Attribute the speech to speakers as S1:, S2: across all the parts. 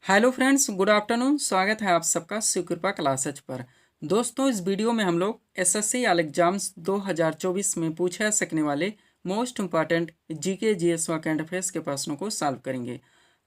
S1: Hello friends, good afternoon. स्वागत है आप सबका शिव कृपा क्लासेज पर। दोस्तों, इस वीडियो में हम लोग एसएससी ऑल एग्जाम्स 2024 में पूछे जा सकने वाले मोस्ट इंपॉर्टेंट जीके जीएस व करंट अफेयर्स के प्रश्नों को सॉल्व करेंगे।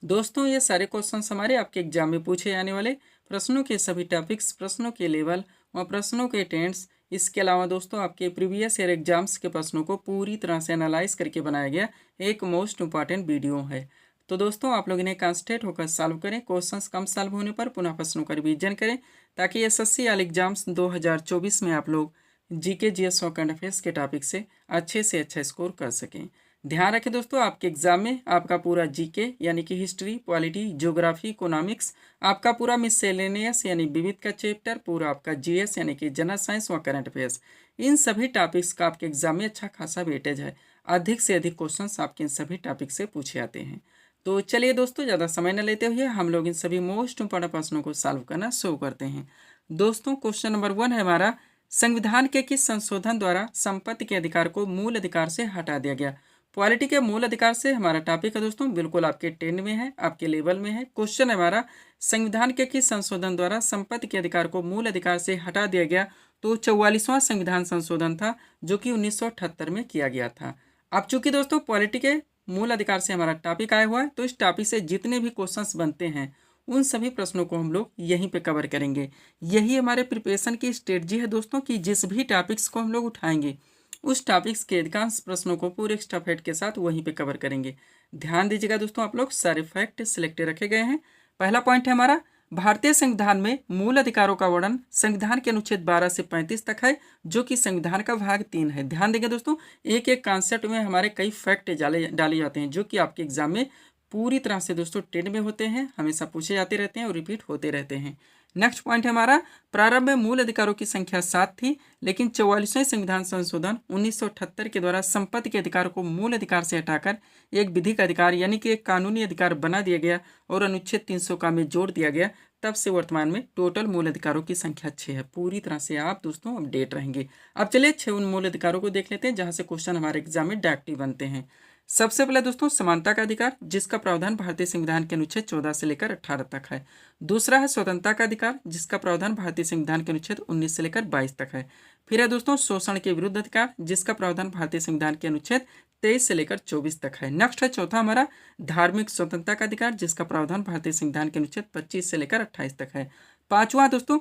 S1: दोस्तों, ये सारे क्वेश्चंस हमारे आपके एग्जाम में पूछे जाने वाले प्रश्नों के सभी टॉपिक्स, प्रश्नों के लेवल व प्रश्नों के टेंस, इसके अलावा दोस्तों आपके प्रीवियस ईयर एग्जाम्स के प्रश्नों को पूरी तरह से एनालाइज करके बनाया गया एक मोस्ट इंपॉर्टेंट वीडियो है। तो दोस्तों, आप लोग इन्हें कंसंट्रेट होकर सॉल्व करें। क्वेश्चंस कम सॉल्व होने पर पुनः प्रश्नों का रिवीजन करें ताकि एसएससी ऑल एग्जाम्स 2024 में आप लोग जीके जीएस और करंट अफेयर्स के टॉपिक से अच्छा स्कोर कर सकें। ध्यान रखें दोस्तों, आपके एग्जाम में आपका पूरा जीके यानी कि हिस्ट्री, पॉलिटी, ज्योग्राफी, इकोनॉमिक्स, आपका पूरा मिससेलेनियस यानी विविध का चैप्टर, पूरा आपका जीएस यानी कि जनरल साइंस व करंट अफेयर्स, इन सभी टॉपिक्स का आपके एग्जाम में अच्छा खासा वेटेज है। अधिक से अधिक क्वेश्चंस आपके इन सभी टॉपिक से पूछे जाते हैं। तो चलिए दोस्तों, ज़्यादा समय न लेते हुए हम लोग इन सभी मोस्ट इंपॉर्टेंट प्रश्नों को सॉल्व करना शुरू करते हैं। दोस्तों, क्वेश्चन नंबर 1 है हमारा, संविधान के किस संशोधन द्वारा संपत्ति के अधिकार को मूल अधिकार से हटा दिया गया। पॉलिटी के मूल अधिकार से हमारा टॉपिक है दोस्तों, बिल्कुल आपके 10 में है, आपके लेवल में है। क्वेश्चन है हमारा, संविधान के किस संशोधन द्वारा संपत्ति के अधिकार को मूल अधिकार से हटा दिया गया। तो 44वां संविधान संशोधन था जो कि 1978 में किया गया था। अब चूंकि दोस्तों पॉलिटी के मूल अधिकार से हमारा टॉपिक आया हुआ है, तो इस टॉपिक से जितने भी क्वेश्चंस बनते हैं उन सभी प्रश्नों को हम लोग यहीं पे कवर करेंगे। यही हमारे प्रिपरेशन की स्ट्रेटजी है दोस्तों कि जिस भी टॉपिक्स को हम लोग उठाएंगे उस टॉपिक्स के अधिकांश प्रश्नों को पूरे एक्स्ट्रा फैक्ट के साथ वहीं पे कवर करेंगे। ध्यान दीजिएगा दोस्तों, आप लोग सारे फैक्ट सिलेक्टेड रखे गए हैं। पहला पॉइंट है हमारा, भारतीय संविधान में मूल अधिकारों का वर्णन संविधान के अनुच्छेद 12 से 35 तक है, जो कि संविधान का भाग 3 है। ध्यान देंगे दोस्तों, एक एक कॉन्सेप्ट में हमारे कई फैक्ट डाले जाते हैं जो कि आपके एग्जाम में पूरी तरह से दोस्तों 10 में होते हैं, हमेशा पूछे जाते रहते हैं और रिपीट होते रहते हैं। नेक्स्ट पॉइंट है हमारा, प्रारंभ में मूल अधिकारों की संख्या 7 थी, लेकिन 44वें संविधान संशोधन 1978 के द्वारा संपत्ति के अधिकार को मूल अधिकार से हटाकर एक विधिक अधिकार यानी कि एक कानूनी अधिकार बना दिया गया और अनुच्छेद 300 का में जोड़ दिया गया। तब से वर्तमान में टोटल मूल अधिकारों की संख्या 6 है। पूरी तरह से आप दोस्तों अपडेट रहेंगे। अब चलिए 6 उन मूल अधिकारों को देख लेते हैं जहां से क्वेश्चन हमारे एग्जाम में डायरेक्टली बनते हैं। सबसे पहले दोस्तों, समानता का अधिकार, जिसका प्रावधान भारतीय संविधान के अनुच्छेद 14 से लेकर 18 तक है। दूसरा है स्वतंत्रता का अधिकार, जिसका प्रावधान भारतीय संविधान के अनुच्छेद 19 से लेकर 22 तक है। फिर है दोस्तों शोषण के विरुद्ध अधिकार, जिसका प्रावधान भारतीय संविधान के अनुच्छेद 23 से लेकर 24 तक है। नेक्स्ट है चौथा हमारा, धार्मिक स्वतंत्रता का अधिकार, जिसका प्रावधान भारतीय संविधान के अनुच्छेद 25 से लेकर 28 तक है। पांचवा दोस्तों,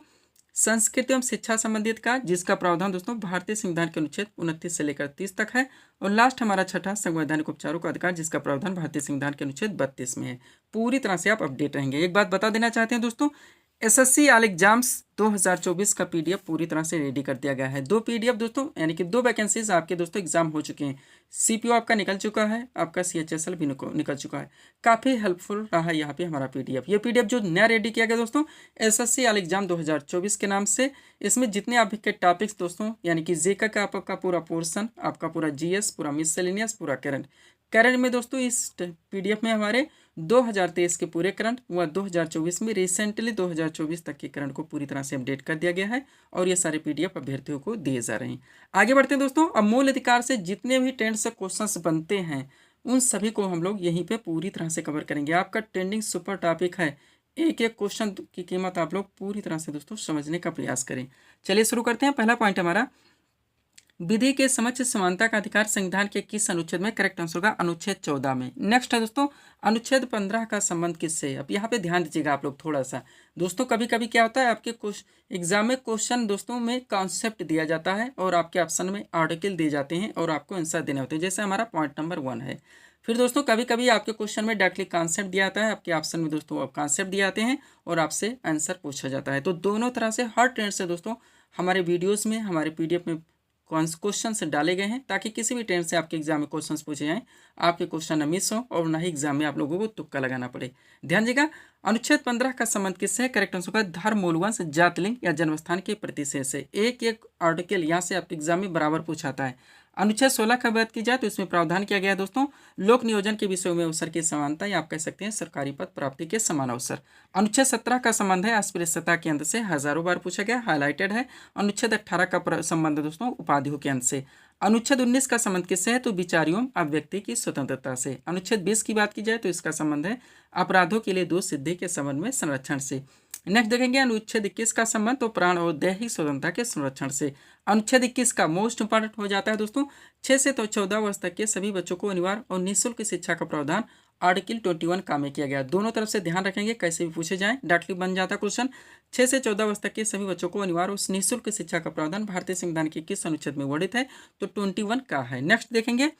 S1: संस्कृति एवं शिक्षा संबंधित का, जिसका प्रावधान दोस्तों भारतीय संविधान के अनुच्छेद 29 से लेकर 30 तक है। और लास्ट हमारा छठा, संवैधानिक उपचारों का अधिकार, जिसका प्रावधान भारतीय संविधान के अनुच्छेद 32 में है। पूरी तरह से आप अपडेट रहेंगे। एक बात बता देना चाहते हैं दोस्तों, एसएससी ऑल एग्जाम्स 2024 का पीडीएफ पूरी तरह से रेडी कर दिया गया है। 2 पीडीएफ दोस्तों यानी कि 2 वैकेंसीज आपके दोस्तों एग्जाम हो चुके हैं। सीपीओ आपका निकल चुका है, आपका सीएचएसएल भी निकल चुका है। काफ़ी हेल्पफुल रहा यहाँ पे हमारा पीडीएफ। ये पीडीएफ जो नया रेडी किया गया दोस्तों एसएससी ऑल एग्जाम 2024 के नाम से, इसमें जितने आपके टॉपिक्स दोस्तों यानी कि जेका का आपका पूरा पोर्सन, आपका पूरा जीएस, पूरा मिससेलेनियस, पूरा करंट में दोस्तों इस पीडीएफ में हमारे 2023 के पूरे करंट व 2024 में रिसेंटली 2024 तक के करंट को पूरी तरह से अपडेट कर दिया गया है और ये सारे पीडीएफ अभ्यर्थियों को दिए जा रहे हैं। आगे बढ़ते हैं दोस्तों, अब मूल अधिकार से जितने भी टेंट से क्वेश्चंस बनते हैं उन सभी को हम लोग यहीं पे पूरी तरह से कवर करेंगे। आपका ट्रेंडिंग सुपर टॉपिक है, एक एक क्वेश्चन की कीमत आप लोग पूरी तरह से दोस्तों समझने का प्रयास करें। चलिए शुरू करते हैं। पहला पॉइंट हमारा, विधि के समक्ष समानता का अधिकार संविधान के किस अनुच्छेद में। करेक्ट आंसर होगा अनुच्छेद 14 में। नेक्स्ट है दोस्तों, अनुच्छेद 15 का संबंध किससे। अब यहाँ पे ध्यान दीजिएगा आप लोग थोड़ा सा दोस्तों, कभी कभी क्या होता है आपके एग्जाम में क्वेश्चन दोस्तों में कॉन्सेप्ट दिया जाता है और आपके ऑप्शन में आर्टिकल दिए जाते हैं और आपको आंसर देने होते हैं, जैसे हमारा पॉइंट नंबर 1 है। फिर दोस्तों कभी कभी आपके क्वेश्चन में डायरेक्टली कॉन्सेप्ट दिया जाता है, आपके ऑप्शन में दोस्तों कॉन्सेप्ट दिए जाते हैं और आपसे आंसर पूछा जाता है। तो दोनों तरह से हर ट्रेंड से दोस्तों हमारे वीडियोज़ में, हमारे पीडीएफ में क्वेश्चन डाले गए हैं ताकि किसी भी टेंस से आपके एग्जाम में क्वेश्चंस पूछे जाएं, आपके क्वेश्चन न मिस हो और ना ही एग्जाम में आप लोगों को तुक्का लगाना पड़े। ध्यान दीजिएगा, अनुच्छेद 15 का संबंध किससे है। करेक्ट आंसर होगा धर्म, मूलवंश, जाति, लिंग या जन्मस्थान के प्रतिशत से। एक एक आर्टिकल यहाँ से आपके एग्जाम में बराबर पूछाता है। अनुच्छेद 16 का बात की जाए तो इसमें प्रावधान किया गया है दोस्तों, लोक नियोजन के विषयों में अवसर की समानता या आप कह सकते हैं सरकारी पद प्राप्ति के समान अवसर। अनुच्छेद 17 का संबंध है अस्पृश्यता के अंत से, हजारों बार पूछा गया, हाईलाइटेड है। अनुच्छेद 18 का संबंध है दोस्तों उपाधियों के अंत से। अनुच्छेद 19 का संबंध किससे है? तो विचार एवं अभिव्यक्ति की स्वतंत्रता से। अनुच्छेद 20 की बात की जाए तो इसका संबंध है अपराधों के लिए दोष सिद्धि के संबंध में संरक्षण से। नेक्स्ट देखेंगे अनुच्छेद 21 का संबंध तो प्राण और दैहिक स्वतंत्रता के संरक्षण से। अनुच्छेद 21 का मोस्ट इंपॉर्टेंट हो जाता है दोस्तों 6 से तो 14 वर्ष तक के सभी बच्चों को अनिवार्य और निःशुल्क शिक्षा का प्रावधान आर्टिकल 21 का में किया गया। दोनों तरफ से ध्यान रखेंगे, कैसे भी पूछे जाए डायरेक्टली बन जाता क्वेश्चन। 6 से 14 वर्ष तक के सभी बच्चों को अनिवार्य और निःशुल्क शिक्षा का प्रावधान भारतीय संविधान के किस अनुच्छेद में वर्णित है? तो 21 का है। नेक्स्ट देखेंगे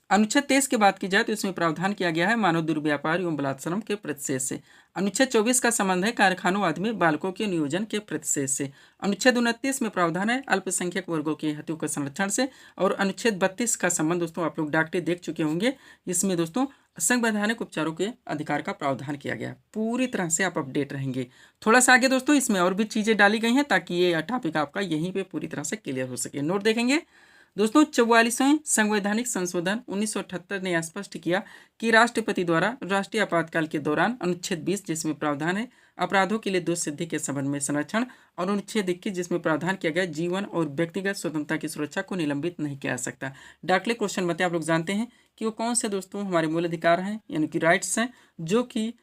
S1: अनुच्छेद 23 की बात की जाए तो इसमें प्रावधान किया गया है मानव दुर्व्यापार एवं बलात्श्रम के प्रतिषेध से। अनुच्छेद 24 का संबंध है कारखानों आदि में बालकों के नियोजन के प्रतिषेध से। अनुच्छेद 29 में प्रावधान है अल्पसंख्यक वर्गों के हितों के संरक्षण से। और अनुच्छेद 32 का संबंध दोस्तों आप लोग डायरेक्टली देख चुके होंगे, इसमें दोस्तों संवैधानिक उपचारों के अधिकार का प्रावधान किया गया। पूरी तरह से आप अपडेट रहेंगे। थोड़ा सा आगे दोस्तों इसमें और भी चीज़ें डाली गई हैं ताकि ये टॉपिक आपका यहीं पे पूरी तरह से क्लियर हो सके। नोट देखेंगे दोस्तों 44वें संवैधानिक संशोधन 1978 ने स्पष्ट किया कि राष्ट्रपति द्वारा राष्ट्रीय आपातकाल के दौरान अनुच्छेद 20 जिसमें प्रावधान है अपराधों के लिए दोष सिद्धि के संबंध में संरक्षण और अनुच्छेद 21 जिसमें प्रावधान किया गया जीवन और व्यक्तिगत स्वतंत्रता की सुरक्षा को निलंबित नहीं किया जा सकता। डायरेक्टली क्वेश्चन बताए, आप लोग जानते हैं कि वो कौन से दोस्तों हमारे मूल अधिकार हैं यानी कि राइट्स हैं जो कि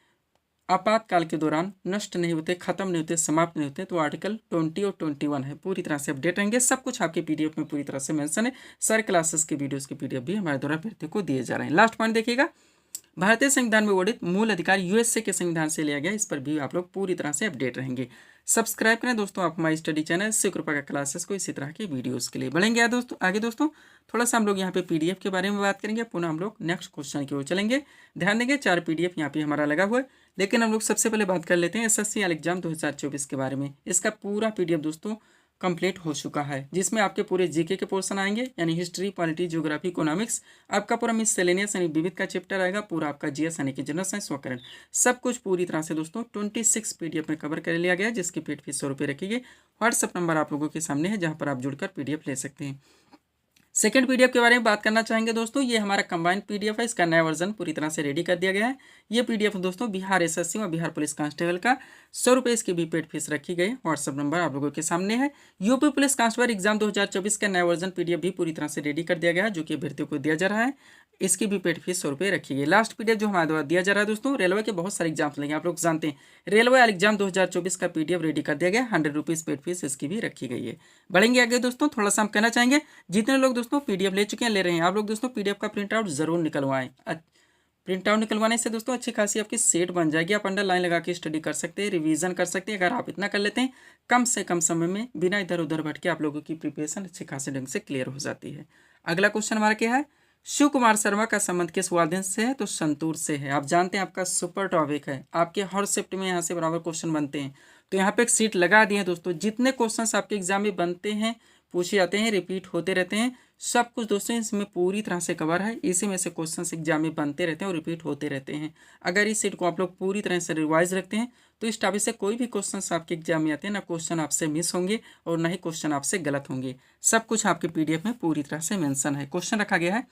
S1: आपातकाल के दौरान नष्ट नहीं होते, खत्म नहीं होते, समाप्त नहीं होते। तो आर्टिकल 20 और 21 है। पूरी तरह से अपडेट रहेंगे। सब कुछ आपके पीडीएफ में पूरी तरह से मेंशन है। सारे क्लासेस के वीडियोस के पीडीएफ भी हमारे द्वारा अभ्यर्थियों को दिए जा रहे हैं। लास्ट पॉइंट देखिएगा, भारतीय संविधान में वर्णित मूल अधिकार यूएसए के संविधान से लिया गया। इस पर भी आप लोग पूरी तरह से अपडेट रहेंगे। सब्सक्राइब करें दोस्तों आप हमारी स्टडी चैनल शिव कृपा का क्लासेस को इसी तरह के वीडियोस के लिए। बढ़ेंगे दोस्तों आगे दोस्तों थोड़ा सा हम लोग यहाँ पे पीडीएफ के बारे में बात करेंगे। पुनः हम लोग नेक्स्ट क्वेश्चन की ओर चलेंगे। ध्यान देंगे 4 पीडीएफ यहाँ पे हमारा लगा हुआ है, लेकिन हम लोग सबसे पहले बात कर लेते हैं एसएससी एग्जाम 2024 के बारे में। इसका पूरा पीडीएफ दोस्तों कंप्लीट हो चुका है, जिसमें आपके पूरे जीके के पोर्शन आएंगे यानी हिस्ट्री, पॉलिटी, ज्योग्राफी, इकोनॉमिक्स, आपका पूरा मिससेलेनियस यानी विविध का चैप्टर आएगा, पूरा आपका जीएस यानी कि जनरल साइंस व करंट, सब कुछ पूरी तरह से दोस्तों 26 पीडीएफ में कवर कर लिया गया, जिसकी पेड फीस 100 रुपये रखी गई। व्हाट्सअप नंबर आप लोगों के सामने है जहाँ पर आप जुड़कर पीडीएफ ले सकते हैं। सेकंड पीडीएफ के बारे में बात करना चाहेंगे दोस्तों, ये हमारा कंबाइंड पीडीएफ है। इसका नया वर्जन पूरी तरह से रेडी कर दिया गया है। ये पीडीएफ दोस्तों बिहार एसएससी और बिहार पुलिस कांस्टेबल का 100 रुपये इसकी भी पेड फीस रखी गई। व्हाट्सअप नंबर आप लोगों के सामने है। यूपी पुलिस कांस्टेबल एग्जाम 2024 का नया वर्जन पीडीएफ भी पूरी तरह से रेडी कर दिया गया है, जो कि अभ्यर्थियों को दिया जा रहा है। इसकी भी पेड फीस 100 रुपये रखी गई। लास्ट पीडीएफ जो हमारे द्वारा दिया जा रहा है दोस्तों, रेलवे के बहुत सारे एग्जाम्स लेंगे, आप लोग जानते हैं। रेलवे एग्जाम 2024 का पीडीएफ रेडी कर दिया गया, 100 रुपीज़ पेड फीस इसकी भी रखी गई है। बढ़ेंगे आगे दोस्तों, थोड़ा सा हम कहना चाहेंगे जितने लोग दोस्तों पीडीएफ ले चुके हैं, ले रहे हैं, आप लोग दोस्तों पीडीएफ का प्रिंट आउट जरूर निकलवाएं। प्रिंट आउट निकलवाने से दोस्तों अच्छी खासी आपकी सेट बन जाएगी। आप अंडरलाइन लगा के स्टडी कर सकते हैं, रिवीजन कर सकते हैं। अगर आप इतना कर लेते हैं, कम से कम समय में बिना इधर उधर भटके आप लोगों की प्रिपरेशन अच्छे खासे ढंग से क्लियर हो जाती है। अगला क्वेश्चन हमारा क्या है, शिव कुमार शर्मा का संबंध किस वाद्य से है? तो संतूर से है। आप जानते हैं आपका सुपर टॉपिक है, आपके हर शिफ्ट में यहाँ से बराबर क्वेश्चन बनते हैं। तो यहाँ पे एक सीट लगा दिए दोस्तों, जितने क्वेश्चन आपके एग्जाम में बनते हैं, पूछे जाते हैं, रिपीट होते रहते हैं, सब कुछ दोस्तों इसमें पूरी तरह से कवर है। इसी में से क्वेश्चन एग्जाम में बनते रहते हैं और रिपीट होते रहते हैं। अगर इस सीट को आप लोग पूरी तरह से रिवाइज रखते हैं तो इस टॉपिक से कोई भी क्वेश्चन आपके एग्जाम में आते हैं, ना क्वेश्चन आपसे मिस होंगे और ना ही क्वेश्चन आपसे गलत होंगे। सब कुछ आपके पीडीएफ में पूरी तरह से मेंशन है। क्वेश्चन रखा गया है,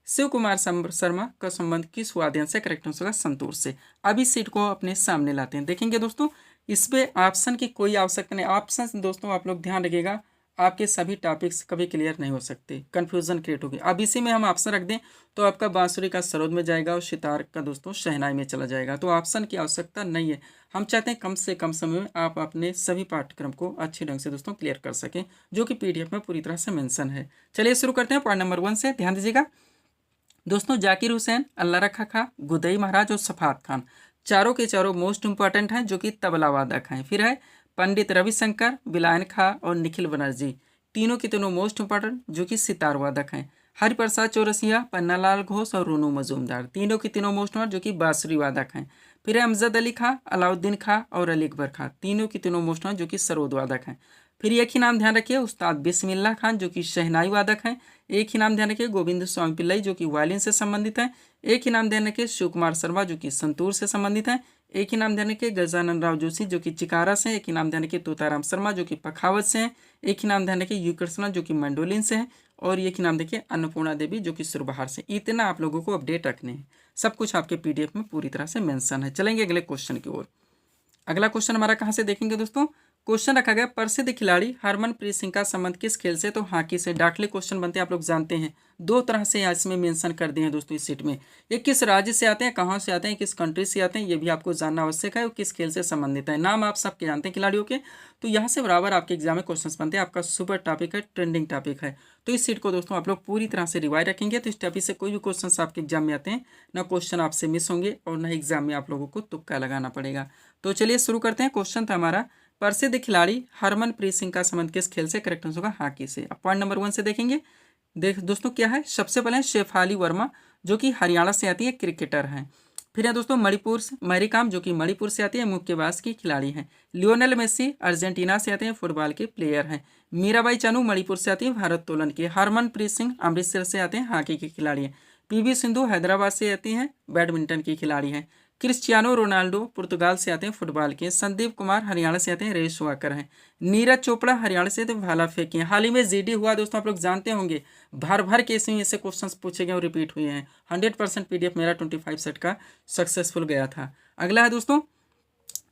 S1: शिव कुमार शर्मा का संबंध किस वाद्य से? करेक्ट आंसर संतूर से। अब इस सीट को अपने सामने लाते हैं, देखेंगे दोस्तों इस पे ऑप्शन की कोई आवश्यकता नहीं। ऑप्शन दोस्तों आप लोग ध्यान रखिएगा, आपके सभी टॉपिक्स कभी क्लियर नहीं हो सकते, कंफ्यूजन क्रिएट होगी। अब इसी में हम ऑप्शन रख दें तो आपका बांसुरी का सरोद में जाएगा और सितार का दोस्तों शहनाई में चला जाएगा। तो ऑप्शन की आवश्यकता नहीं है। हम चाहते हैं कम से कम समय में आप अपने सभी पाठ्यक्रम को अच्छे ढंग से दोस्तों क्लियर कर सकें, जो कि पीडीएफ में पूरी तरह से मेंशन है। चलिए शुरू करते हैं पॉइंट नंबर 1 से। ध्यान दीजिएगा दोस्तों, जाकिर हुसैन, अल्लाह रखा खां, गुदई महाराज और सफात खान चारों के चारों मोस्ट इंपॉर्टेंट हैं, जो कि तबला वादक हैं। फिर है पंडित रविशंकर, बिलायन खां और निखिल बनर्जी, तीनों के तीनों मोस्ट इंपॉर्टेंट, जो कि सितार वादक हैं। हरिप्रसाद चौरसिया, पन्नालाल घोष और रोनू मजूमदार, तीनों के तीनों मोस्ट इंपॉर्टेंट, जो कि बांसुरी वादक हैं। फिर है अमजद अली खां, अलाउद्दीन खां और अली अकबर खां, तीनों के तीनों मोस्ट इंपॉर्टेंट, जो कि सरोद वादक हैं। फिर एक ही नाम ध्यान रखिए, उस्ताद बिस्मिल्लाह खान, जो कि शहनाई वादक हैं। एक ही नाम ध्यान रखिए, गोविंद स्वामी पिल्लई, जो कि वायलिन से संबंधित है। एक ही नाम ध्यान रखिए, शिव कुमार शर्मा, जो कि संतूर से संबंधित है। एक ही नाम ध्यान रखिए, गजानन राव जोशी, जो कि चिकारा से। एक ही नाम ध्यान रखिए, तोताराम शर्मा, जो कि पखावत से हैं। एक ही नाम ध्यान रखिए, यू कृष्णा, जो कि मंडोलिन से है। और एक ही नाम देखिए, अन्नपूर्णा देवी, जो कि सुरबहार से। इतना आप लोगों को अपडेट रखने हैं, सब कुछ आपके पीडीएफ में पूरी तरह से मेंशन है। चलेंगे अगले क्वेश्चन की ओर। अगला क्वेश्चन हमारा कहाँ से देखेंगे दोस्तों, क्वेश्चन रखा गया प्रसिद्ध खिलाड़ी हरमनप्रीत सिंह का संबंध किस खेल से, तो हॉकी से। डायरेक्टली क्वेश्चन बनते हैं, आप लोग जानते हैं। दो तरह से यहाँ इसमें मेंशन कर दिए हैं दोस्तों इस सीट में। ये किस राज्य से आते हैं, कहाँ से आते हैं, किस कंट्री से आते हैं, ये भी आपको जानना आवश्यक है। और किस खेल से संबंधित है, नाम आप सबके जानते हैं खिलाड़ियों के। तो यहाँ से बराबर आपके एग्जाम में क्वेश्चन बनते हैं। आपका सुपर टॉपिक है, ट्रेंडिंग टॉपिक है। तो इस सीट को दोस्तों आप लोग पूरी तरह से रिवाइज रखेंगे, तो इस टॉपिक से कोई भी क्वेश्चन आपके एग्जाम में आते हैं ना, क्वेश्चन आपसे मिस होंगे और ना एग्जाम में आप लोगों को तुक्का लगाना पड़ेगा। तो चलिए शुरू करते हैं। क्वेश्चन था हमारा प्रसिद्ध खिलाड़ी हरमनप्रीत सिंह का संबंध किस खेल से, करेक्ट आंसर होगा हॉकी से। अब पॉइंट नंबर 1 से देखेंगे। देख दोस्तों क्या है, सबसे पहले शेफाली वर्मा जो कि हरियाणा से आती है, क्रिकेटर हैं। फिर है दोस्तों मणिपुर से मैरी कॉम जो कि मणिपुर से आती है, मुक्केबाज की खिलाड़ी हैं। लियोनेल मेसी अर्जेंटीना से आते हैं, फुटबॉल के प्लेयर हैं। मीराबाई चानू मणिपुर से आती है, भारोत्तोलन की। हरमनप्रीत सिंह अमृतसर से आते हैं, हॉकी की खिलाड़ी हैं। पीवी सिंधु हैदराबाद से आती हैं, बैडमिंटन की खिलाड़ी हैं। क्रिस्टियानो रोनाल्डो पुर्तगाल से आते हैं, फुटबॉल के। संदीप कुमार हरियाणा से आते हैं, रेस वाकर हैं। नीरज चोपड़ा हरियाणा से आते हैं, भाला फेंकी हैं। हाल ही में जीडी हुआ दोस्तों, आप लोग जानते होंगे। भर भर के इसमें ऐसे क्वेश्चंस पूछे गए और रिपीट हुए हैं। 100% पीडीएफ मेरा 25 सेट का सक्सेसफुल गया था। अगला है दोस्तों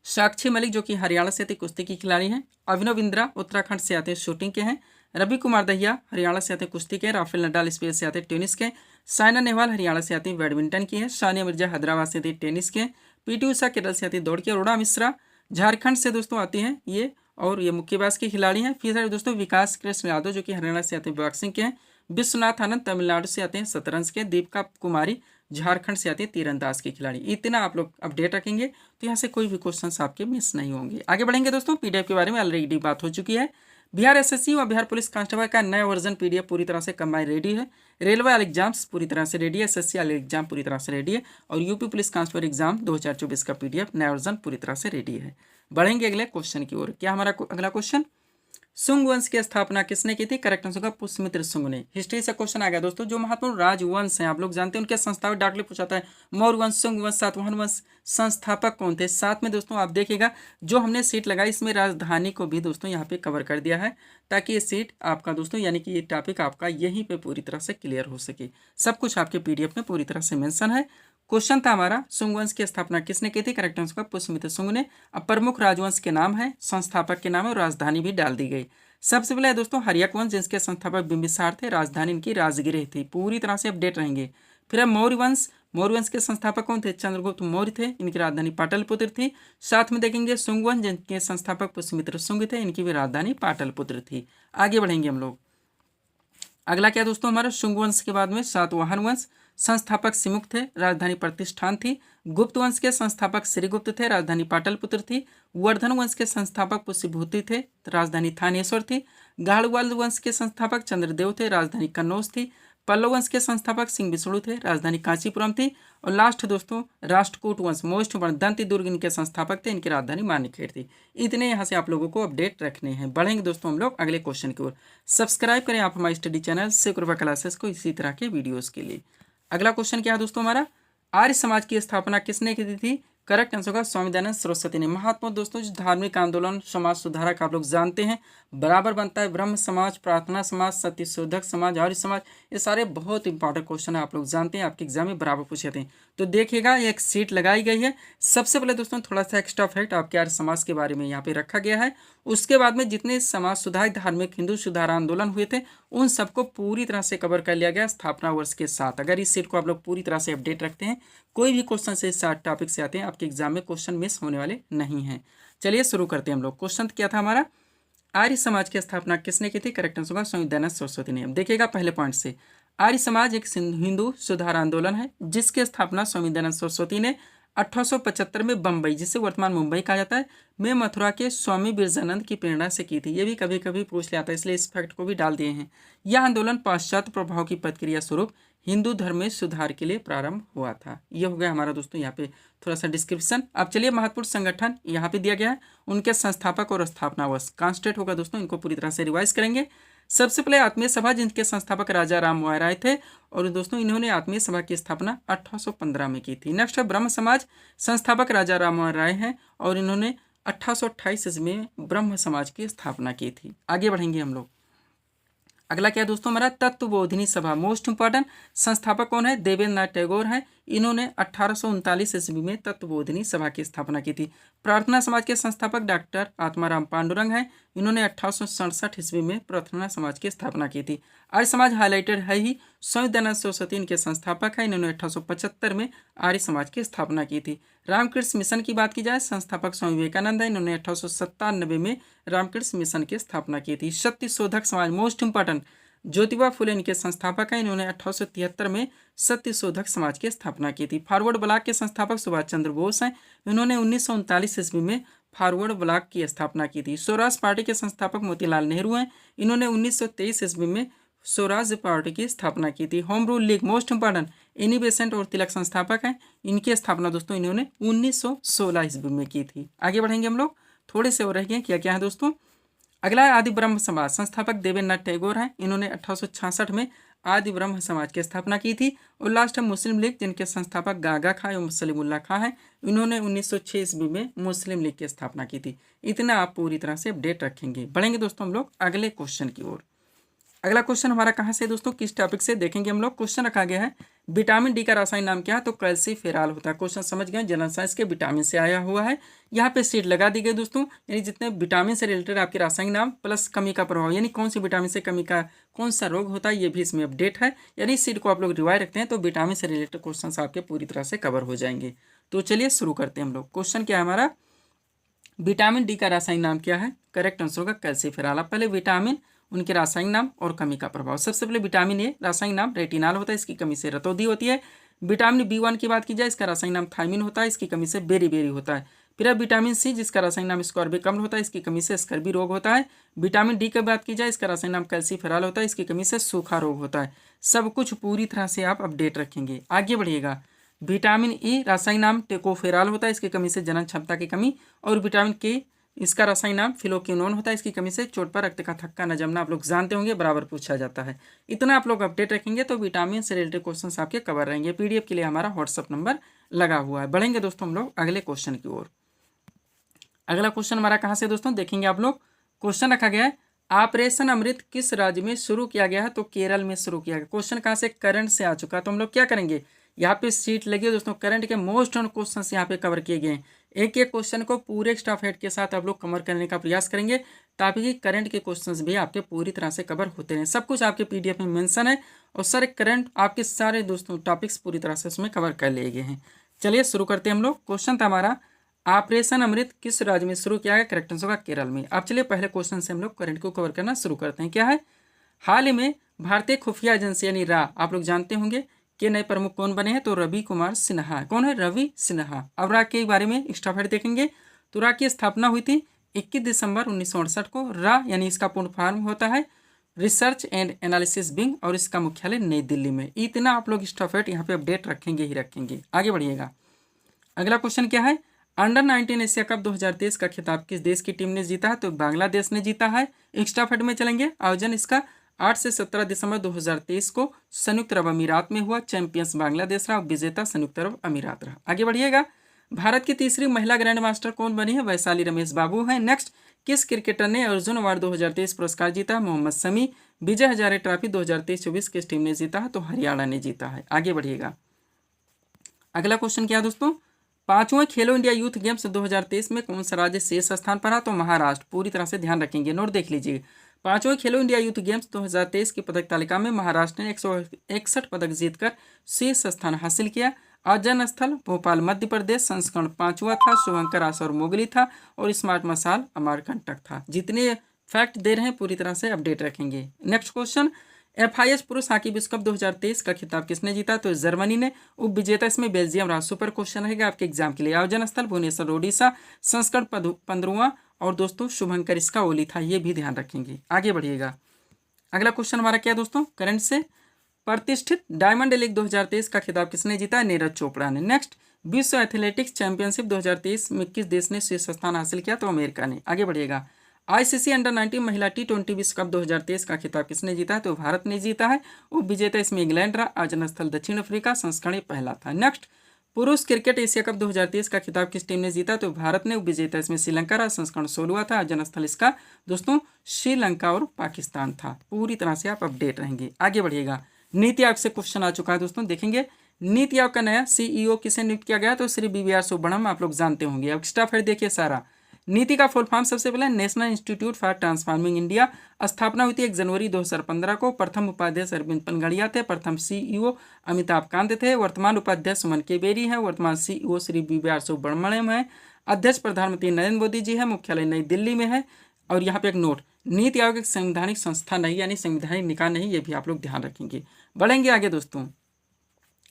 S1: साक्षी मलिक जो कि हरियाणा से आते कुश्ती की खिलाड़ी हैं। अभिनव बिंद्रा उत्तराखंड से आते हैं, शूटिंग के हैं। रवि कुमार दहिया हरियाणा से आते हैं, कुश्ती के। राफेल नडाल स्पेन से आते हैं, टेनिस के। साइना नेहवाल हरियाणा से आती है, बैडमिंटन की है। सानिया मिर्जा हैदराबाद से आती है, टेनिस के। पीटी उषा केरल से आती है, दौड़ के। अरोड़ा मिश्रा झारखंड से दोस्तों आती हैं ये, और ये मुक्केबाज की खिलाड़ी हैं। फिर है दोस्तों विकास कृष्ण यादव जो कि हरियाणा से आते हैं, बॉक्सिंग के हैं। विश्वनाथ आनंद तमिलनाडु से आते हैं, शतरंज के। दीपिका कुमारी झारखंड से आती है, तीरंदाज की खिलाड़ी। इतना आप लोग अपडेट रखेंगे तो यहाँ से कोई भी क्वेश्चंस आपके मिस नहीं होंगे। आगे बढ़ेंगे दोस्तों, पीडीएफ के बारे में ऑलरेडी बात हो चुकी है। बिहार एसएससी और बिहार पुलिस कांस्टेबल का नया वर्जन पीडीएफ पूरी तरह से कंबाइन रेडी है। रेलवे वाले एग्जाम्स पूरी तरह से रेडी है, एसएससी वाले एग्जाम पूरी तरह से रेडी है, और यूपी पुलिस कांस्टेबल एग्जाम 2024 का पीडीएफ नया वर्जन पूरी तरह से रेडी है। बढ़ेंगे अगले क्वेश्चन की ओर। क्या हमारा अगला क्वेश्चन, शुंग वंश की स्थापना किसने की थी, करेक्ट आंसर होगा पुष्यमित्र शुंग ने। हिस्ट्री से क्वेश्चन आ गया दोस्तों। जो महत्वपूर्ण राजवंश हैं आप लोग जानते हैं, उनके संस्थापक डायरेक्टली पूछाता है। मौर्य वंश, शुंग वंश, सातवाहन वंश, संस्थापक कौन थे। साथ में दोस्तों आप देखिएगा जो हमने सीट लगाई इसमें राजधानी को भी दोस्तों यहाँ पे कवर कर दिया है, ताकि ये सीट आपका दोस्तों यानी कि ये टॉपिक आपका यहीं पे पूरी तरह से क्लियर हो सके। सब कुछ आपके पीडीएफ में पूरी तरह से मेंशन है। क्वेश्चन था हमारा शुंग वंश की स्थापना किसने की थी, करेक्ट आंसर होगा पुष्यमित्र शुंग ने। अब प्रमुख राजवंश के नाम है, संस्थापक के नाम है और राजधानी भी डाल दी गई। सबसे पहले दोस्तों हर्यक वंश जिसके संस्थापक बिंबिसार थे, राजधानी इनकी राजगिरह थी। पूरी तरह से अपडेट रहेंगे। फिर है मौर्य वंश, मौर्य वंश के संस्थापक कौन थे, चंद्रगुप्त मौर्य थे, इनकी राजधानी पाटलिपुत्र थी। साथ में देखेंगे शुंग वंश जिनके संस्थापक पुष्यमित्र शुंग थे, इनकी भी राजधानी पाटलिपुत्र थी। आगे बढ़ेंगे हम लोग। अगला क्या दोस्तों हमारा शुंग वंश के बाद में सातवाहन वंश, संस्थापक सिमुख थे, राजधानी प्रतिष्ठान थी। गुप्त वंश के संस्थापक श्रीगुप्त थे, राजधानी पाटलिपुत्र थी। वर्धन वंश के संस्थापक पुष्यभूति थे, राजधानी थानेश्वर थी। गाड़वाल वंश के संस्थापक चंद्रदेव थे, राजधानी कन्नौज थी। पल्लव वंश के संस्थापक सिंह विष्णु थे, राजधानी कांचीपुरम थी। और लास्ट दोस्तों राष्ट्रकूट वंश मोस्ट दंती दुर्ग इनके संस्थापक थे, इनकी राजधानी मानेखेड़ थी। इतने यहाँ से आप लोगों को अपडेट रखने हैं। बढ़ेंगे दोस्तों हम लोग अगले क्वेश्चन की ओर। सब्सक्राइब करें आप हमारे स्टडी चैनल सुकृपा क्लासेस को इसी तरह के वीडियोज़ के लिए। अगला क्वेश्चन क्या है दोस्तों हमारा, आर्य समाज की स्थापना किसने की थी, करेक्ट आंसर होगा स्वामी दयानंद सरस्वती ने। महत्वपूर्ण दोस्तों जो धार्मिक आंदोलन समाज सुधारक आप लोग जानते हैं, बराबर बनता है ब्रह्म समाज, प्रार्थना समाज, सत्यशोधक समाज, आर्य समाज। ये सारे बहुत इंपॉर्टेंट क्वेश्चन है, आप लोग जानते हैं, आपके एग्जाम में बराबर पूछे थे। तो देखिएगा एक सीट लगाई गई है। सबसे पहले दोस्तों थोड़ा सा एक्स्ट्रा फैक्ट आपके आर्य समाज के बारे में यहाँ पे रखा गया है। उसके बाद में जितने समाज सुधार धार्मिक हिंदू सुधार आंदोलन हुए थे उन सबको पूरी तरह से कवर कर लिया गया स्थापना वर्ष के साथ। अगर इस सीट को आप लोग पूरी तरह से अपडेट रखते हैं, कोई भी क्वेश्चन से इस टॉपिक से आते हैं, आपके एग्जाम में क्वेश्चन मिस होने वाले नहीं हैं। चलिए शुरू करते हैं हम लोग। क्वेश्चन क्या था हमारा, आर्य समाज की स्थापना किसने की थी, करेक्ट आंसर होगा स्वामी दयानंद सरस्वती ने। देखिएगा पहले पॉइंट से, आर्य समाज एक हिंदू सुधार आंदोलन है जिसकी स्थापना स्वामी दयानंद सरस्वती ने 1875 में बम्बई, जिसे वर्तमान मुंबई कहा जाता है, में मथुरा के स्वामी बिरजानंद की प्रेरणा से की थी। ये भी कभी कभी पूछ लिया था, इसलिए इस फैक्ट को भी डाल दिए हैं। यह आंदोलन पाश्चात्य प्रभाव की प्रतिक्रिया स्वरूप हिंदू धर्म में सुधार के लिए प्रारंभ हुआ था। ये हो गया हमारा दोस्तों यहाँ पे थोड़ा सा डिस्क्रिप्शन। अब चलिए महत्वपूर्ण संगठन यहाँ पे दिया गया है, उनके संस्थापक और स्थापना वर्ष कांस्टेंट होगा दोस्तों, इनको पूरी तरह से रिवाइज करेंगे। सबसे पहले आत्मीय सभा जिनके संस्थापक राजा राम मोहन राय थे, और दोस्तों इन्होंने आत्मीय सभा की स्थापना 1815 में की थी। नेक्स्ट है ब्रह्म समाज, संस्थापक राजा राम मोहन राय हैं और इन्होंने 1828 ईस्वी में ब्रह्म समाज की स्थापना की थी। आगे बढ़ेंगे हम लोग। अगला क्या दोस्तों हमारा तत्वबोधिनी सभा, मोस्ट इंपॉर्टेंट, संस्थापक कौन है, देवेंद्र नाथ टैगोर हैं, इन्होंने 1839 ईस्वी में तत्वबोधिनी सभा की स्थापना की थी। प्रार्थना समाज के संस्थापक डॉक्टर आत्माराम पांडुरंग हैं। इन्होंने 1867 ईस्वी में प्रार्थना समाज की स्थापना की थी। आर्य समाज हाईलाइटेड है ही, स्वामी दयानंद सरस्वती इनके संस्थापक हैं। इन्होंने 1875 में आर्य समाज की स्थापना की थी। रामकृष्ण मिशन की बात की जाए, संस्थापक स्वामी विवेकानंद है। इन्होंने 1897 में रामकृष्ण मिशन की स्थापना की थी। सत्य शोधक समाज मोस्ट इंपॉर्टेंट, ज्योतिबा फुले इनके संस्थापक हैं। इन्होंने 1873 में सत्य शोधक समाज की स्थापना की थी। फॉरवर्ड ब्लॉक के संस्थापक सुभाष चंद्र बोस हैं। इन्होंने 1939 ईस्वी में फॉरवर्ड ब्लॉक की स्थापना की थी। स्वराज पार्टी के संस्थापक मोतीलाल नेहरू हैं। इन्होंने 1923 ईस्वी में स्वराज पार्टी की स्थापना की थी। Home rule league most important, Annie Besant और तिलक संस्थापक हैं। इनकी स्थापना दोस्तों इन्होंने 1916 ईस्वी में की थी। आगे बढ़ेंगे हम लोग, थोड़े से और रह गए, क्या क्या है दोस्तों। अगला है आदि ब्रह्म समाज, संस्थापक देवेंद्र नाथ टैगोर हैं। इन्होंने 1866 में आदि ब्रह्म समाज की स्थापना की थी। और लास्ट है मुस्लिम लीग, जिनके संस्थापक गागा खां एवं सलीमुल्लाह खां हैं। इन्होंने 1906 ईस्वी में मुस्लिम लीग की स्थापना की थी। इतना आप पूरी तरह से अपडेट रखेंगे। बढ़ेंगे दोस्तों हम लोग अगले क्वेश्चन की ओर। अगला क्वेश्चन हमारा कहाँ से दोस्तों, किस टॉपिक से देखेंगे हम लोग। क्वेश्चन रखा गया है विटामिन डी का रासायनिक नाम क्या है, तो कैल्सीफेरॉल होता है। क्वेश्चन समझ गए, जनरल साइंस के विटामिन से आया हुआ है। यहाँ पे सीट लगा दी गई दोस्तों, यानी जितने विटामिन से रिलेटेड आपके रासायनिक नाम प्लस कमी का प्रभाव, यानी कौन सी विटामिन से कमी का कौन सा रोग होता है, ये भी इसमें अपडेट है। यानी इस सीट को आप लोग रिवाइज रखते हैं तो विटामिन से रिलेटेड क्वेश्चन आपके पूरी तरह से कवर हो जाएंगे। तो चलिए शुरू करते हैं हम लोग। क्वेश्चन क्या है हमारा, विटामिन डी का रासायनिक नाम क्या है। करेक्ट आंसर होगा कैल्सीफेरॉल। पहले विटामिन, उनके रासायनिक नाम और कमी का प्रभाव। सबसे पहले विटामिन ए, रासायनिक नाम रेटिनॉल होता है, इसकी कमी से रतौंधी होती है। विटामिन B1 की बात की जाए, इसका रासायनिक नाम थायमिन होता है, इसकी कमी से बेरी होता है। फिर अब विटामिन सी, जिसका रासायनिक नाम स्कॉर्बिक अम्ल होता है, इसकी कमी से स्कर्वी रोग होता है। विटामिन डी की बात की जाए, इसका रासायनिक नाम कैल्सीफेरॉल होता है, इसकी कमी से सूखा रोग होता है। सब कुछ पूरी तरह से आप अपडेट रखेंगे। आगे बढ़िएगा। विटामिन ई, रासायनिक नाम टेकोफेरॉल होता है, इसकी कमी से जनन क्षमता की कमी। और विटामिन के, इसका रासायनिक नाम फिलोक्विनोन होता है, इसकी कमी से चोट पर रक्त का थक्का न जमना। आप लोग जानते होंगे, बराबर पूछा जाता है। इतना आप लोग अपडेट रखेंगे तो विटामिन से रिलेटेड क्वेश्चंस आपके कवर रहेंगे। पीडीएफ के लिए हमारा व्हाट्सअप नंबर लगा हुआ है। बढ़ेंगे दोस्तों हम लोग अगले क्वेश्चन की ओर। अगला क्वेश्चन हमारा कहाँ से दोस्तों देखेंगे आप लोग। क्वेश्चन रखा गया है ऑपरेशन अमृत किस राज्य में शुरू किया गया है, तो केरल में शुरू किया गया। क्वेश्चन कहाँ से, करंट से आ चुका है। तो हम लोग क्या करेंगे, यहाँ पे सीट लगी है दोस्तों, करंट के मोस्ट ऑन क्वेश्चन यहाँ पे कवर किए गए हैं। एक एक क्वेश्चन को पूरे स्टाफ हेड के साथ आप लोग कवर करने का प्रयास करेंगे, ताकि करंट के क्वेश्चंस भी आपके पूरी तरह से कवर होते रहें। सब कुछ आपके पीडीएफ में मेंशन है और सारे करंट आपके सारे दोस्तों टॉपिक्स पूरी तरह से उसमें कवर कर लिए गए हैं। चलिए शुरू करते हैं हम लोग। क्वेश्चन था हमारा ऑपरेशन अमृत किस राज्य में शुरू किया गया। करेक्ट आंसर होगा केरल में। अब चलिए पहले क्वेश्चन से हम लोग करंट को कवर करना शुरू करते हैं। क्या है, हाल ही में भारतीय खुफिया एजेंसी यानी रा, आप लोग जानते होंगे के नए प्रमुख कौन बने हैं, तो रवि कुमार सिन्हा। कौन है, रवि सिन्हा। अब रा के बारे में एक्स्ट्रा फैक्ट देखेंगे तो रा की स्थापना हुई थी 21 दिसंबर 1968 को। रा यानी इसका पूर्ण फॉर्म होता है रिसर्च एंड एनालिसिस विंग, और इसका मुख्यालय नई दिल्ली में। इतना आप लोग एक्स्ट्रा फैक्ट यहाँ पे अपडेट रखेंगे ही रखेंगे। आगे बढ़िएगा। अगला क्वेश्चन क्या है, अंडर 19 एशिया कप 2023 का खिताब किस देश की टीम ने जीता है, तो बांग्लादेश ने जीता है। एक्स्ट्रा फैक्ट में चलेंगे। आयोजन इसका 8 से 17 दिसंबर 2023 को संयुक्त अरब अमीरात में हुआ। चैंपियंस बांग्लादेश रहा और विजेता संयुक्त अरब अमीरात रहा। आगे बढ़िएगा। भारत की तीसरी महिला ग्रैंड मास्टर कौन बनी है, वैशाली रमेश बाबू हैं। नेक्स्ट, किस क्रिकेटर ने अर्जुन अवार्ड 2023 पुरस्कार जीता, मोहम्मद शमी। विजय हजारे ट्रॉफी 2023-24 किस टीम ने जीता है, तो हरियाणा ने जीता है। आगे बढ़िएगा। अगला क्वेश्चन क्या है दोस्तों, 5वें खेलो इंडिया यूथ गेम्स 2023 में कौन सा राज्य शीर्ष स्थान पर है, तो महाराष्ट्र। पूरी तरह से ध्यान रखेंगे, नोट देख लीजिए। 5वें खेलो इंडिया यूथ गेम्स 2023 की पदक तालिका में महाराष्ट्र ने 161 पदक जीतकर शीर्ष स्थान हासिल किया। आयोजन स्थल भोपाल मध्य प्रदेश। संस्करण 5वां था, शुभंकर आसौर मोगली था और स्मार्ट मसाल अमरकंटक था। जितने फैक्ट दे रहे हैं पूरी तरह से अपडेट रखेंगे। नेक्स्ट क्वेश्चन, FIS पुरुष हॉकी विश्व कप 2023 का खिताब किसने जीता, तो जर्मनी ने। उप विजेता इसमें बेल्जियम रहा। सुपर क्वेश्चन रहेगा आपके एग्जाम के लिए। आयोजन स्थल भुवनेश्वर ओडिशा। संस्करण 15वां और दोस्तों शुभंकर इसका ओली था, ये भी ध्यान रखेंगे। आगे बढ़िएगा। अगला क्वेश्चन हमारा क्या दोस्तों, करंट से, प्रतिष्ठित डायमंड लीग 2023 का खिताब किसने जीता, नीरज चोपड़ा ने। नेक्स्ट, विश्व एथलेटिक्स चैंपियनशिप 2023 में किस देश ने शीर्ष स्थान हासिल किया, तो अमेरिका ने। आगे बढ़िएगा। ICC अंडर 19 महिला T20 विश्व कप 2023 का खिताब किसने जीता है, तो भारत ने जीता है। उप विजेता इसमें इंग्लैंड रहा। आयोजन स्थल दक्षिण अफ्रीका। संस्करण पहला था। नेक्स्ट, पुरुष क्रिकेट एशिया कप 2023 का खिताब किस टीम ने जीता, तो भारत ने। उप विजेता इसमें श्रीलंका रहा। संस्करण 16वां था। आयोजन स्थल इसका दोस्तों श्रीलंका और पाकिस्तान था। पूरी तरह से आप अपडेट रहेंगे। आगे बढ़िएगा। नीति आयोग से क्वेश्चन आ चुका है दोस्तों, देखेंगे। नीति आयोग का नया CEO किसे नियुक्त किया गया? तो श्री BVR सुब्रह्मण्यम, आप लोग जानते होंगे। अब एक्स्ट्रा फिर देखिए सारा। नीति का फुल फॉर्म सबसे पहले national institute for transforming India. स्थापना हुई थी 1 जनवरी 2015 को। प्रथम उपाध्यक्ष अरविंद पनगड़िया थे। प्रथम CEO अमिताभ कांत थे। वर्तमान उपाध्यक्ष सुमन के बेरी है। वर्तमान CEO श्री BVR सुब्रह्मण्यम है। अध्यक्ष प्रधानमंत्री नरेंद्र मोदी जी है। मुख्यालय नई दिल्ली में है। और यहाँ पे एक नोट, नीति आयोग एक संवैधानिक संस्था नहीं, यानी संवैधानिक निकाय नहीं, ये भी आप लोग ध्यान रखेंगे। बढ़ेंगे आगे दोस्तों।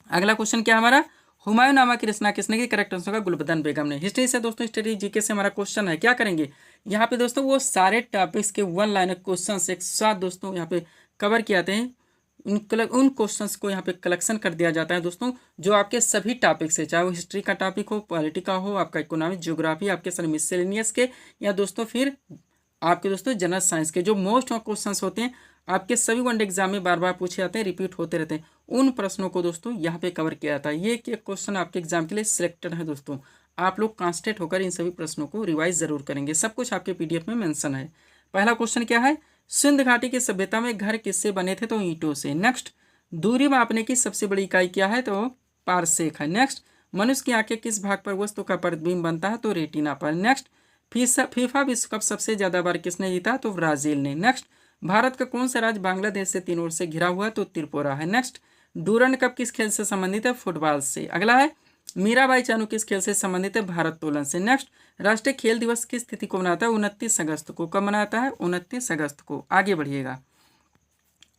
S1: अगला क्वेश्चन क्या हमारा? हुमायूं नामा की रचना किसने की? करेक्ट आंसर होगा गुलबदन बेगम ने। हिस्ट्री से दोस्तों, हिस्ट्री जीके से हमारा क्वेश्चन है। क्या करेंगे यहाँ पे दोस्तों? वो सारे टॉपिक्स के 1 लाइनर क्वेश्चन एक साथ दोस्तों यहाँ पे कवर किए जाते हैं। उन क्वेश्चंस को यहाँ पे कलेक्शन कर दिया जाता है दोस्तों, जो आपके सभी टॉपिक से, चाहे वो हिस्ट्री का टॉपिक हो, पॉलिटी का हो, आपका इकोनॉमिक, ज्योग्राफी, आपके सर मिसलेनियस के, या दोस्तों फिर आपके दोस्तों जनरल साइंस के जो मोस्ट क्वेश्चंस होते हैं, आपके सभी वनडे एग्जाम में बार बार पूछे जाते हैं, रिपीट होते रहते हैं, उन प्रश्नों को दोस्तों यहाँ पे कवर किया जाता है। ये क्वेश्चन आपके एग्जाम के लिए सिलेक्टेड है दोस्तों। आप लोग कॉन्सेंट्रेट होकर इन सभी प्रश्नों को रिवाइज जरूर करेंगे। सब कुछ आपके PDF में मेंशन है। पहला क्वेश्चन क्या है? सिंध घाटी की सभ्यता में घर किससे बने थे? तो ईंटों से। नेक्स्ट, दूरी मापने की सबसे बड़ी इकाई क्या है? तो पारसेक है। नेक्स्ट, मनुष्य की आंखें किस भाग पर वस्तु का प्रतिबिंब बनता है? तो रेटिना पर। नेक्स्ट, फीफा विश्व कप सबसे ज्यादा बार किसने जीता? तो ब्राजील ने। नेक्स्ट, भारत का कौन सा राज्य बांग्लादेश से 3 ओर से घिरा हुआ है? तो त्रिपुरा है। नेक्स्ट, डूरंड कप किस खेल से संबंधित है? फुटबॉल से। अगला है, मीराबाई चानू किस खेल से संबंधित है? भारोत्तोलन से। नेक्स्ट, राष्ट्रीय खेल दिवस किस तिथि को मनाता है? 29 अगस्त को। कब मनाता है? 29 अगस्त को। आगे बढ़िएगा।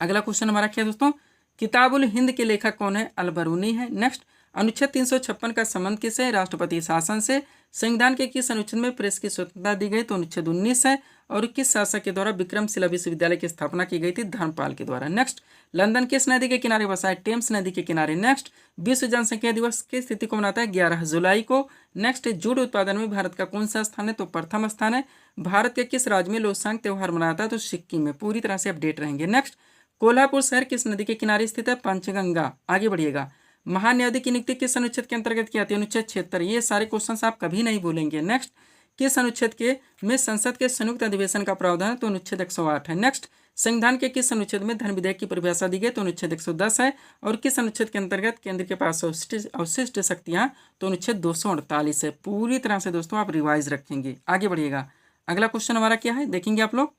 S1: अगला क्वेश्चन हमारा क्या दोस्तों? किताबुल हिंद के लेखक कौन है? अलबरूनी है। नेक्स्ट, अनुच्छेद 356 का संबंध किससे? राष्ट्रपति शासन से। संविधान के किस अनुच्छेद में प्रेस की स्वतंत्रता दी गई? तो अनुच्छेद 19 है। और किस शासक के द्वारा विक्रमशिला विश्वविद्यालय की स्थापना की गई थी? धर्मपाल के द्वारा। नेक्स्ट, लंदन किस नदी के किनारे बसा है? टेम्स नदी के किनारे। नेक्स्ट, विश्व जनसंख्या दिवस किस तिथि को मनाता है? 11 जुलाई को। नेक्स्ट, जूट उत्पादन में भारत का कौन सा स्थान है? तो प्रथम स्थान है। भारत के किस राज्य में लोसांग त्यौहार मनाता है? तो सिक्किम में। पूरी तरह से अपडेट रहेंगे। नेक्स्ट, कोल्हापुर शहर किस नदी के किनारे स्थित है? पंचगंगा। आगे बढ़िएगा। महान्यायाधीश की नियुक्ति किस अनुच्छेद के अंतर्गत की जाती है? अनुच्छेद 76। ये सारे क्वेश्चंस आप कभी नहीं भूलेंगे। नेक्स्ट, किस अनुच्छेद के में संसद के संयुक्त अधिवेशन का प्रावधान है? तो अनुच्छेद 108 है। नेक्स्ट, संविधान के किस अनुच्छेद में धन विधेयक की परिभाषा दी गई? तो अनुच्छेद 110 है। और किस अनुच्छेद के अंतर्गत केंद्र के पास अवशिष्ट शक्तियां? तो अनुच्छेद 248 है। पूरी तरह से दोस्तों आप रिवाइज रखेंगे। आगे बढ़िएगा। अगला क्वेश्चन हमारा क्या है, देखेंगे आप लोग।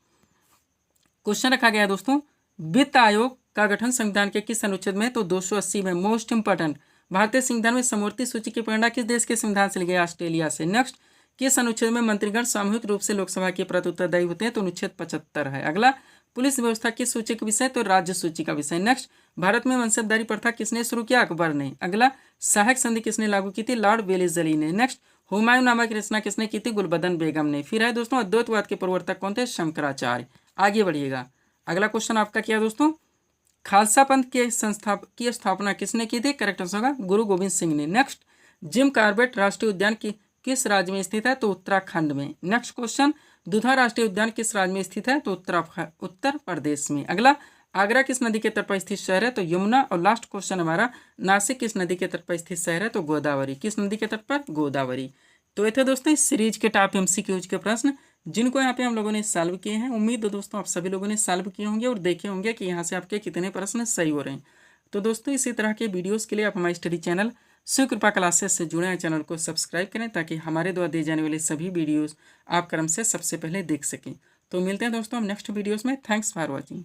S1: क्वेश्चन रखा गया है दोस्तों, वित्त आयोग का गठन संविधान के किस अनुच्छेद में? तो 280 में। मोस्ट इंपॉर्टेंट, भारतीय संविधान में समवर्ती सूची की प्रेरणा किस देश के संविधान से ली गई? ऑस्ट्रेलिया से। नेक्स्ट, किस अनुच्छेद में मंत्रीगण सामूहिक रूप से लोकसभा के प्रति उत्तरदायी होते हैं? तो अनुच्छेद 75 है। अगला, पुलिस व्यवस्था किस सूची का विषय? तो राज्य सूची का विषय। नेक्स्ट, भारत में वंशजदारी प्रथा किसने शुरू किया? अकबर ने। अगला, सहायक संधि किसने लागू की थी? लॉर्ड वेलेस्ली ने। नेक्स्ट, हुमायूं नामा की रचना किसने की थी? गुलबदन बेगम ने। फिर है दोस्तों, अद्वैतवाद के प्रवर्तक कौन थे? शंकराचार्य। आगे बढ़िएगा। अगला क्वेश्चन आपका क्या दोस्तों? खालसा पंथ के की स्थापना किसने की थी? करेक्ट आंसर होगा गुरु गोविंद सिंह ने। नेक्स्ट, जिम कॉर्बेट राष्ट्रीय उद्यान किस राज्य में स्थित है? तो उत्तराखंड में। नेक्स्ट क्वेश्चन, दुधा राष्ट्रीय उद्यान किस राज्य में स्थित है? तो उत्तर प्रदेश में। अगला, आगरा किस नदी के तट पर स्थित शहर है? तो यमुना। और लास्ट क्वेश्चन हमारा, नासिक किस नदी के तट पर स्थित शहर है? तो गोदावरी। किस नदी के तट पर? गोदावरी। तो ये थे दोस्तों इस सीरीज के टॉप MCQs के प्रश्न, जिनको यहाँ पे हम लोगों ने सॉल्व किए हैं। उम्मीद है दोस्तों आप सभी लोगों ने सॉल्व किए होंगे और देखे होंगे कि यहाँ से आपके कितने प्रश्न सही हो रहे हैं। तो दोस्तों इसी तरह के वीडियोस के लिए आप हमारे स्टडी चैनल शिव कृपा क्लासेस से जुड़े हैं। चैनल को सब्सक्राइब करें ताकि हमारे द्वारा दिए जाने वाले सभी वीडियोस आप क्रम से सबसे पहले देख सकें। तो मिलते हैं दोस्तों हम नेक्स्ट वीडियोस में। Thanks for watching.